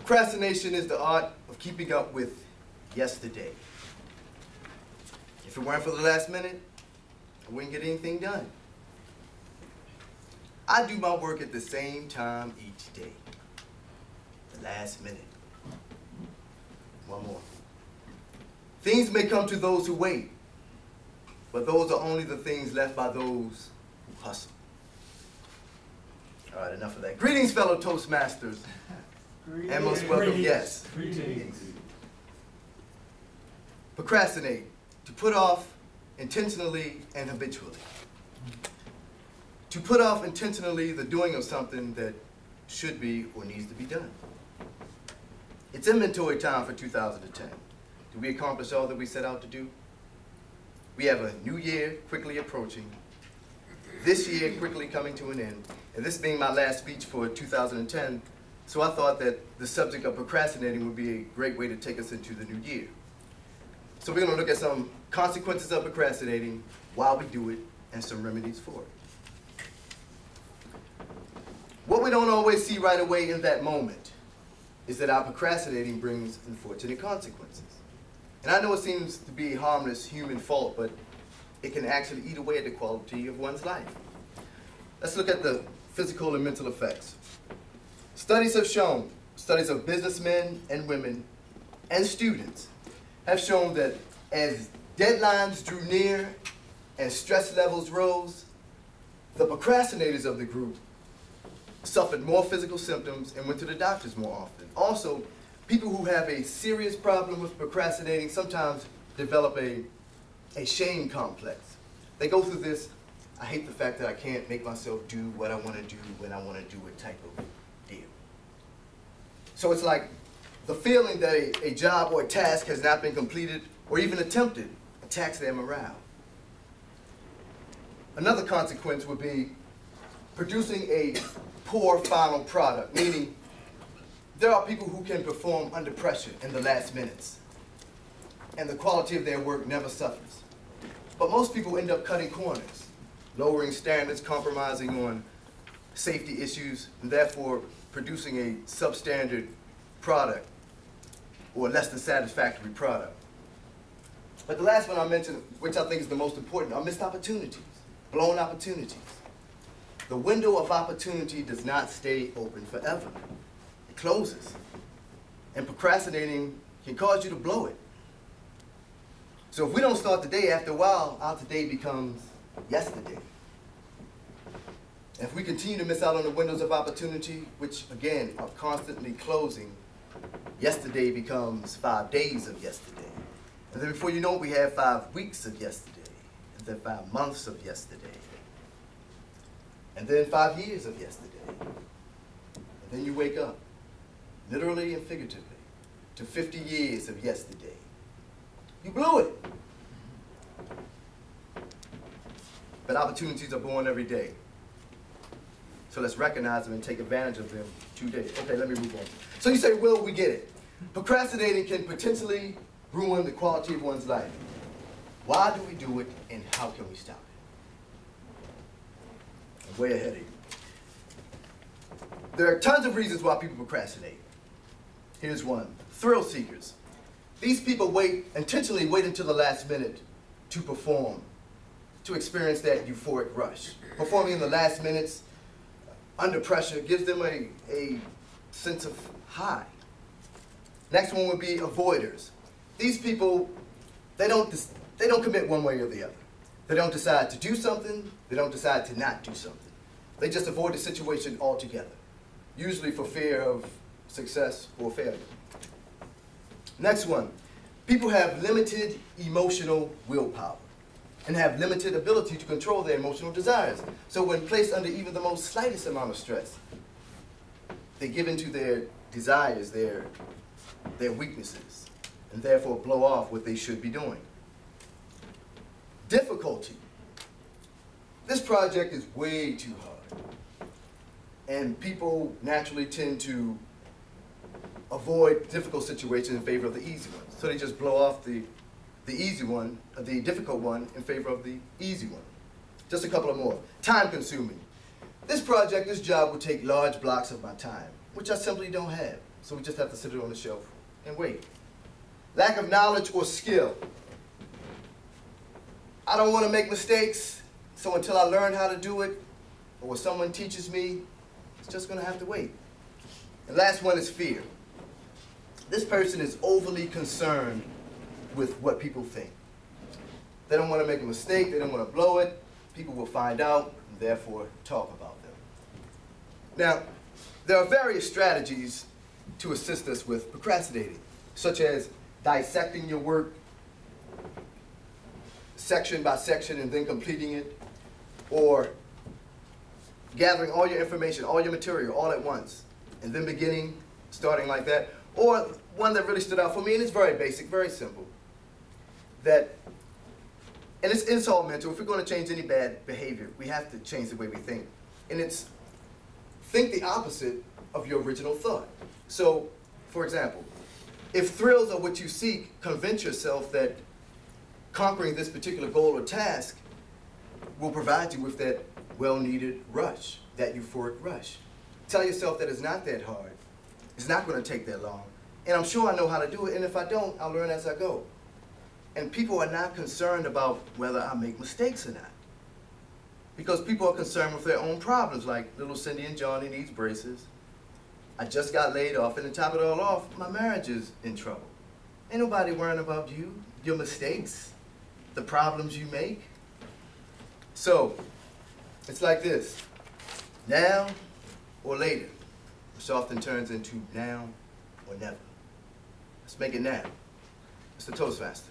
Procrastination is the art of keeping up with yesterday. If it weren't for the last minute, I wouldn't get anything done. I do my work at the same time each day. The last minute. One more. Things may come to those who wait, but those are only the things left by those who hustle. All right, enough of that. Greetings, fellow Toastmasters. Greetings. And most welcome guests. Greetings. Procrastinate, to put off intentionally and habitually. To put off intentionally the doing of something that should be or needs to be done. It's inventory time for 2010. Did we accomplish all that we set out to do? We have a new year quickly approaching, this year quickly coming to an end, and this being my last speech for 2010, so I thought that the subject of procrastinating would be a great way to take us into the new year. So we're going to look at some consequences of procrastinating, why we do it, and some remedies for it. What we don't always see right away in that moment is that our procrastinating brings unfortunate consequences. And I know it seems to be a harmless human fault, but it can actually eat away at the quality of one's life. Let's look at the physical and mental effects. Studies of businessmen and women and students have shown that as deadlines drew near and stress levels rose, the procrastinators of the group suffered more physical symptoms and went to the doctors more often. Also, people who have a serious problem with procrastinating sometimes develop a shame complex. They go through this, I hate the fact that I can't make myself do what I want to do when I want to do it type of deal. So it's like the feeling that a job or a task has not been completed or even attempted attacks their morale. Another consequence would be producing a poor final product, meaning there are people who can perform under pressure in the last minutes, and the quality of their work never suffers. But most people end up cutting corners, lowering standards, compromising on safety issues, and therefore producing a substandard product or less than satisfactory product. But the last one I mentioned, which I think is the most important, are missed opportunities, blown opportunities. The window of opportunity does not stay open forever. It closes. And procrastinating can cause you to blow it. So if we don't start today, after a while, our today becomes yesterday. If we continue to miss out on the windows of opportunity, which again are constantly closing, yesterday becomes 5 days of yesterday. And then before you know it, we have 5 weeks of yesterday, and then 5 months of yesterday, and then 5 years of yesterday. And then you wake up, literally and figuratively, to 50 years of yesterday. You blew it. But opportunities are born every day. So let's recognize them and take advantage of them today. Okay, let me move on. So you say, Will, we get it. Procrastinating can potentially ruin the quality of one's life. Why do we do it, and how can we stop it? I'm way ahead of you. There are tons of reasons why people procrastinate. Here's one. Thrill seekers. These people intentionally wait until the last minute to perform, to experience that euphoric rush. Performing in the last minutes under pressure gives them a sense of high. Next one would be avoiders. These people, they don't commit one way or the other. They don't decide to do something, they don't decide to not do something. They just avoid the situation altogether, usually for fear of success or failure. Next one, people have limited emotional willpower and have limited ability to control their emotional desires. So when placed under even the most slightest amount of stress, they give into their desires, their weaknesses, and therefore blow off what they should be doing. Difficulty. This project is way too hard, and people naturally tend to avoid difficult situations in favor of the easy ones. So they just blow off the easy one, the difficult one, in favor of the easy one. Just a couple of more. Time consuming. This job would take large blocks of my time, which I simply don't have. so we just have to sit it on the shelf and wait. Lack of knowledge or skill. I don't want to make mistakes, so until I learn how to do it, or someone teaches me, it's just going to have to wait. And last one is fear. This person is overly concerned with what people think. They don't want to make a mistake, they don't want to blow it, people will find out, and therefore talk about them. Now, there are various strategies to assist us with procrastinating, such as dissecting your work section by section and then completing it, or gathering all your information, all your material, all at once, and then starting like that. Or one that really stood out for me, and it's very basic, very simple, and it's all mental. If we're going to change any bad behavior, we have to change the way we think. And it's think the opposite of your original thought. So, for example, if thrills are what you seek, convince yourself that conquering this particular goal or task will provide you with that well-needed rush, that euphoric rush. Tell yourself that it's not that hard. It's not going to take that long. And I'm sure I know how to do it, and if I don't, I'll learn as I go. And people are not concerned about whether I make mistakes or not. Because people are concerned with their own problems, like little Cindy and Johnny needs braces. I just got laid off, and to top it all off, my marriage is in trouble. Ain't nobody worrying about you, your mistakes, the problems you make. So, it's like this, now or later, which often turns into now or never. Let's make it now. It's the Toastmaster.